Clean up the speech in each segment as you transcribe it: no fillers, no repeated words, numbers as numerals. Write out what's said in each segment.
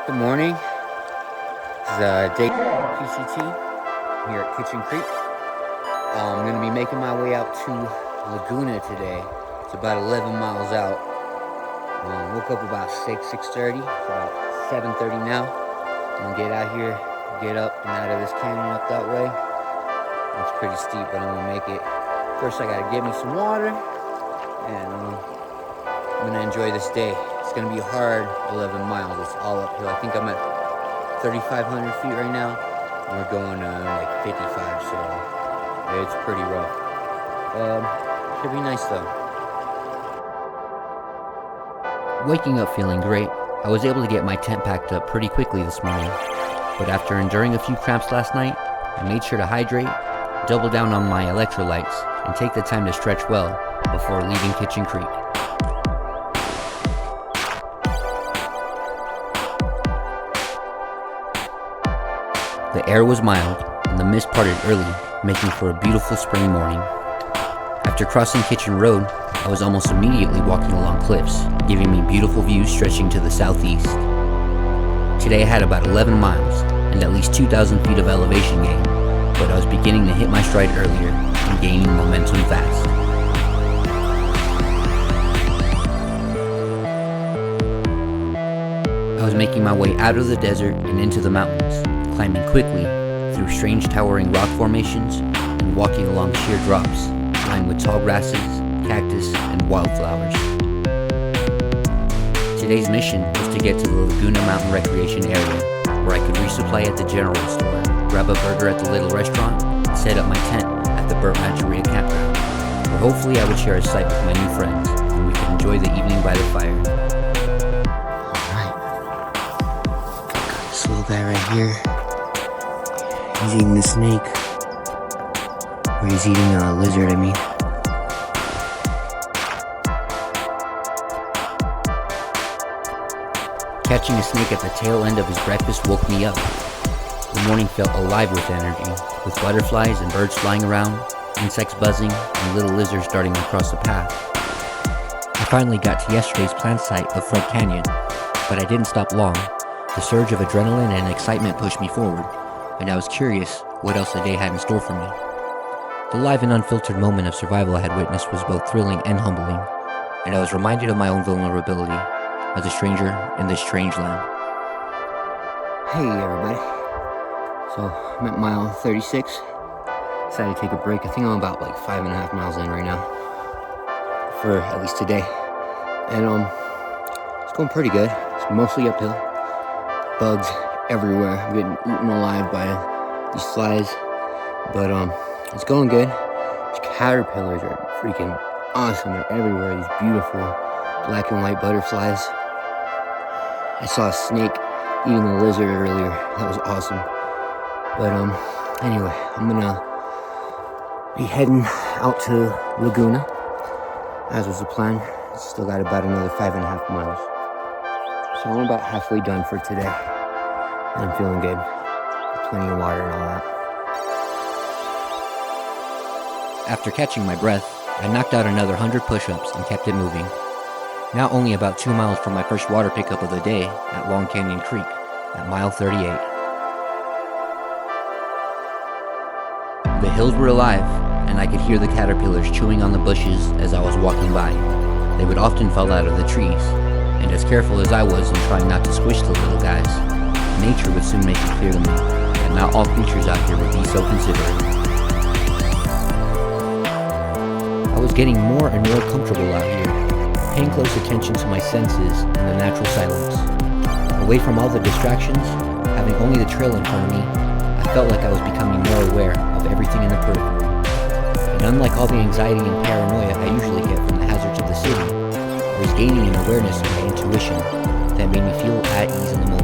Good morning. This is day PCT here at Kitchen Creek. I'm going to be making my way out to Laguna today. It's about 11 miles out. Woke up about 6:30. It's about 7:30 now. I'm going to get out here, get up and out of this canyon up that way. It's pretty steep, but I'm going to make it. First, I got to get me some water, and I'm going to enjoy this day. It's going to be a hard 11 miles. It's all uphill. I think I'm at 3,500 feet right now. And we're going like 55, so it's pretty rough. Should be nice though. Waking up feeling great, I was able to get my tent packed up pretty quickly this morning. But after enduring a few cramps last night, I made sure to hydrate, double down on my electrolytes, and take the time to stretch well before leaving Kitchen Creek. The air was mild, and the mist parted early, making for a beautiful spring morning. After crossing Kitchen Road, I was almost immediately walking along cliffs, giving me beautiful views stretching to the southeast. Today I had about 11 miles, and at least 2,000 feet of elevation gain, but I was beginning to hit my stride earlier, and gaining momentum fast. I was making my way out of the desert and into the mountains, climbing quickly through strange towering rock formations and walking along sheer drops lined with tall grasses, cactus, and wildflowers. Today's mission was to get to the Laguna Mountain Recreation Area, where I could resupply at the general store, grab a burger at the little restaurant, and set up my tent at the Burnt Rancheria campground, where hopefully I would share a site with my new friends and we could enjoy the evening by the fire. Alright, got this little guy right here. He's eating the snake. Or he's eating a lizard, I mean. Catching a snake at the tail end of his breakfast woke me up. The morning felt alive with energy, with butterflies and birds flying around, insects buzzing, and little lizards darting across the path. I finally got to yesterday's planned site of Front Canyon, but I didn't stop long. The surge of adrenaline and excitement pushed me forward, and I was curious what else the day had in store for me. The live and unfiltered moment of survival I had witnessed was both thrilling and humbling, and I was reminded of my own vulnerability as a stranger in this strange land. Hey everybody. So I'm at mile 36. Decided to take a break. I think I'm about like 5.5 miles in right now. For at least today. And it's going pretty good. It's mostly uphill. Bugs everywhere. I'm getting eaten alive by these flies. But it's going good. These caterpillars are freaking awesome. They're everywhere. These beautiful black and white butterflies. I saw a snake eating a lizard earlier. That was awesome. But anyway, I'm gonna be heading out to Laguna, as was the plan. Still got about another 5.5 miles. So I'm about halfway done for today. And I'm feeling good. Plenty of water and all that. After catching my breath, I knocked out another 100 push-ups and kept it moving. Now only about 2 miles from my first water pickup of the day at Long Canyon Creek at mile 38. The hills were alive, and I could hear the caterpillars chewing on the bushes as I was walking by. They would often fall out of the trees, and as careful as I was in trying not to squish the little guys, nature would soon make it clear to me that not all creatures out here would be so considerate. I was getting more and more comfortable out here, paying close attention to my senses and the natural silence. Away from all the distractions, having only the trail in front of me, I felt like I was becoming more aware of everything in the periphery. And unlike all the anxiety and paranoia I usually get from the hazards of the city, I was gaining an awareness of my intuition that made me feel at ease in the moment.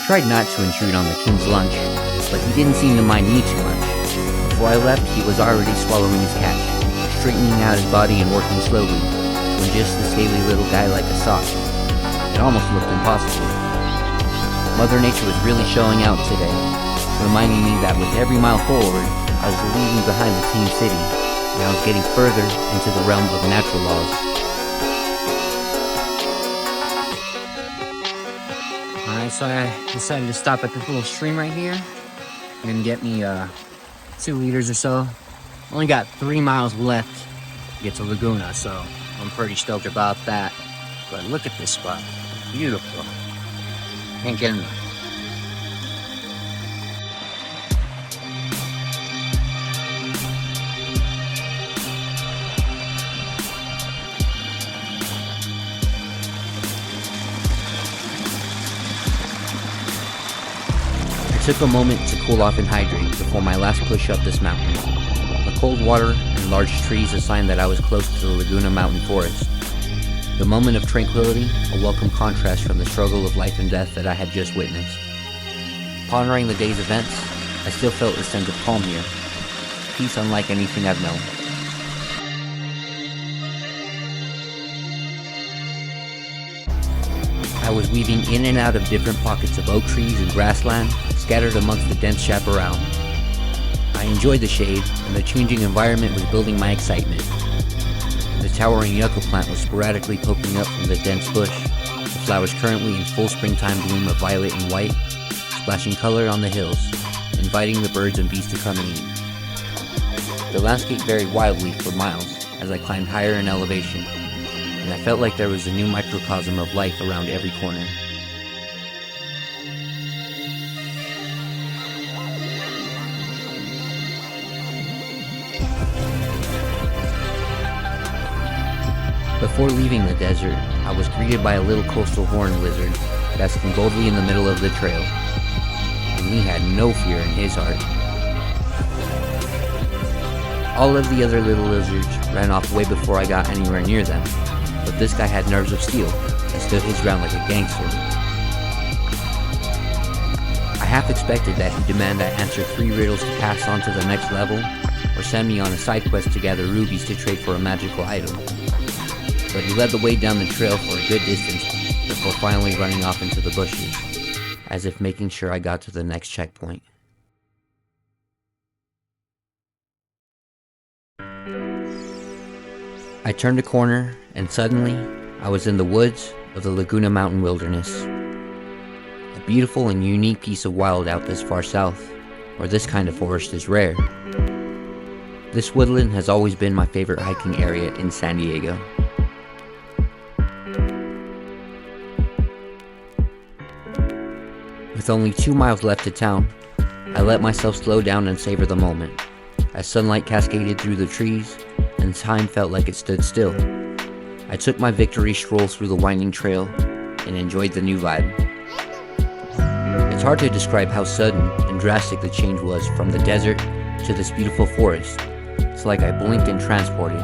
tried not to intrude on the king's lunch, but he didn't seem to mind me too much. Before I left, he was already swallowing his catch, straightening out his body and working slowly, when just the scaly little guy like a sock. It almost looked impossible. Mother Nature was really showing out today, reminding me that with every mile forward, I was leaving behind the tame city, and I was getting further into the realm of natural laws. Alright, so I decided to stop at this little stream right here. I'm gonna get me 2 liters or so. Only got 3 miles left to get to Laguna, so I'm pretty stoked about that. But look at this spot. Beautiful. Can't get enough. I took a moment to cool off and hydrate before my last push up this mountain. The cold water and large trees a sign that I was close to the Laguna mountain forest. The moment of tranquility, a welcome contrast from the struggle of life and death that I had just witnessed. Pondering the day's events, I still felt a sense of calm here, peace unlike anything I've known. I was weaving in and out of different pockets of oak trees and grassland, scattered amongst the dense chaparral. I enjoyed the shade, and the changing environment was building my excitement. The towering yucca plant was sporadically poking up from the dense bush, the flowers currently in full springtime bloom of violet and white, splashing color on the hills, inviting the birds and bees to come and eat. The landscape varied wildly for miles as I climbed higher in elevation, and I felt like there was a new microcosm of life around every corner. Before leaving the desert, I was greeted by a little coastal horned lizard basking boldly in the middle of the trail, and he had no fear in his heart. All of the other little lizards ran off way before I got anywhere near them, but this guy had nerves of steel and stood his ground like a gangster. I half expected that he'd demand I answer 3 riddles to pass on to the next level, or send me on a side quest to gather rubies to trade for a magical item. But he led the way down the trail for a good distance before finally running off into the bushes, as if making sure I got to the next checkpoint. I turned a corner, and suddenly, I was in the woods of the Laguna Mountain Wilderness. A beautiful and unique piece of wild out this far south, where this kind of forest is rare. This woodland has always been my favorite hiking area in San Diego. With only 2 miles left to town, I let myself slow down and savor the moment, as sunlight cascaded through the trees, and time felt like it stood still. I took my victory stroll through the winding trail, and enjoyed the new vibe. It's hard to describe how sudden and drastic the change was from the desert to this beautiful forest. It's like I blinked and transported.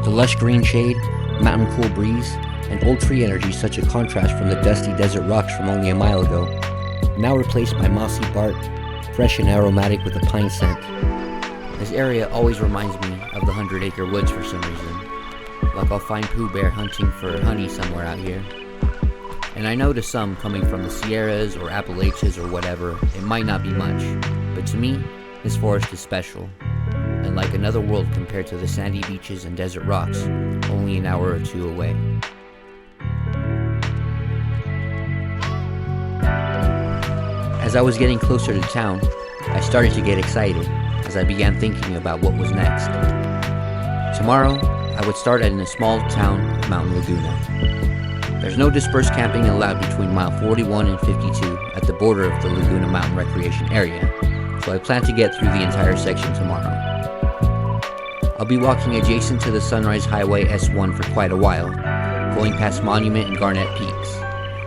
The lush green shade, mountain cool breeze, and old tree energy such a contrast from the dusty desert rocks from only a mile ago, now replaced by mossy bark, fresh and aromatic with a pine scent. This area always reminds me of the 100-acre woods for some reason, like I'll find Pooh Bear hunting for honey somewhere out here. And I know to some coming from the Sierras or Appalachians or whatever, it might not be much, but to me, this forest is special, and like another world compared to the sandy beaches and desert rocks, only an hour or 2 away. As I was getting closer to town, I started to get excited as I began thinking about what was next. Tomorrow, I would start in a small town of Mountain Laguna. There's no dispersed camping allowed between mile 41 and 52 at the border of the Laguna Mountain Recreation Area, so I plan to get through the entire section tomorrow. I'll be walking adjacent to the Sunrise Highway S1 for quite a while, going past Monument and Garnet Peaks,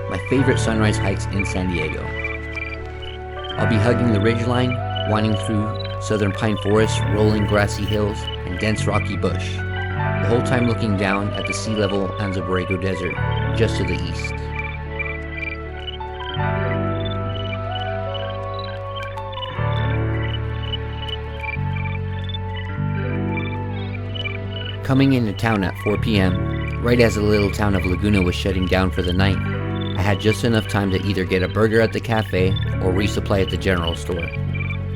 my favorite sunrise hikes in San Diego. I'll be hugging the ridgeline, winding through southern pine forests, rolling grassy hills, and dense rocky bush, the whole time looking down at the sea level Anza Borrego Desert, just to the east. Coming into town at 4 p.m., right as the little town of Laguna was shutting down for the night, I had just enough time to either get a burger at the cafe or resupply at the general store.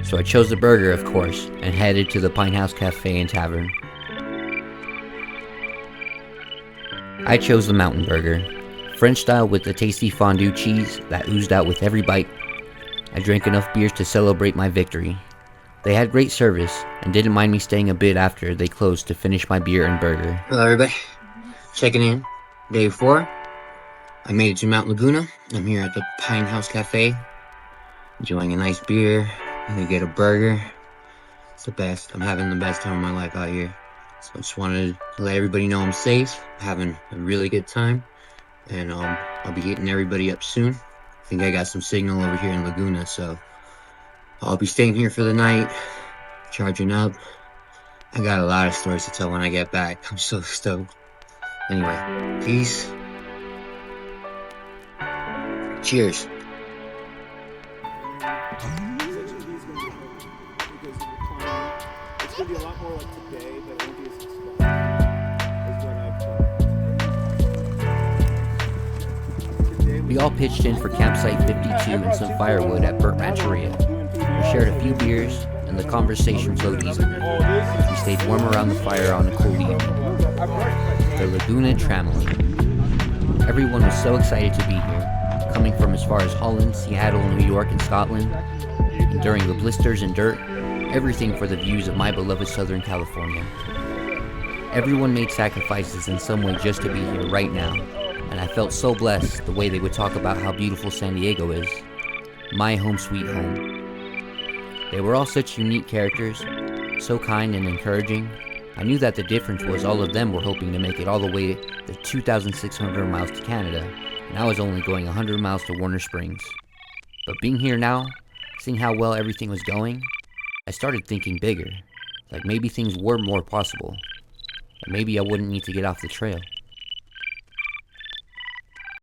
So I chose the burger, of course, and headed to the Pine House Cafe and Tavern. I chose the mountain burger, French style with the tasty fondue cheese that oozed out with every bite. I drank enough beers to celebrate my victory. They had great service and didn't mind me staying a bit after they closed to finish my beer and burger. Hello everybody, checking in. Day 4. I made it to Mount Laguna. I'm here at the Pine House Cafe, enjoying a nice beer. I'm gonna get a burger. It's the best. I'm having the best time of my life out here. So I just wanted to let everybody know I'm safe, having a really good time, and I'll be hitting everybody up soon. I think I got some signal over here in Laguna, so I'll be staying here for the night, charging up. I got a lot of stories to tell when I get back. I'm so stoked. Anyway, peace. Cheers. It's gonna be a lot more like today, but it won't be as expensive. We all pitched in for campsite 52 and some firewood at Burt Rancheria. We shared a few beers, and the conversation flowed easily as we stayed warm around the fire on a cool evening. The Laguna Tramily. Everyone was so excited to be here, coming from as far as Holland, Seattle, New York, and Scotland, enduring the blisters and dirt, everything for the views of my beloved Southern California. Everyone made sacrifices in some way just to be here right now, and I felt so blessed the way they would talk about how beautiful San Diego is. My home sweet home. They were all such unique characters, so kind and encouraging. I knew that the difference was all of them were hoping to make it all the way the 2,600 miles to Canada, and I was only going 100 miles to Warner Springs. But being here now, seeing how well everything was going, I started thinking bigger, like maybe things were more possible, and maybe I wouldn't need to get off the trail.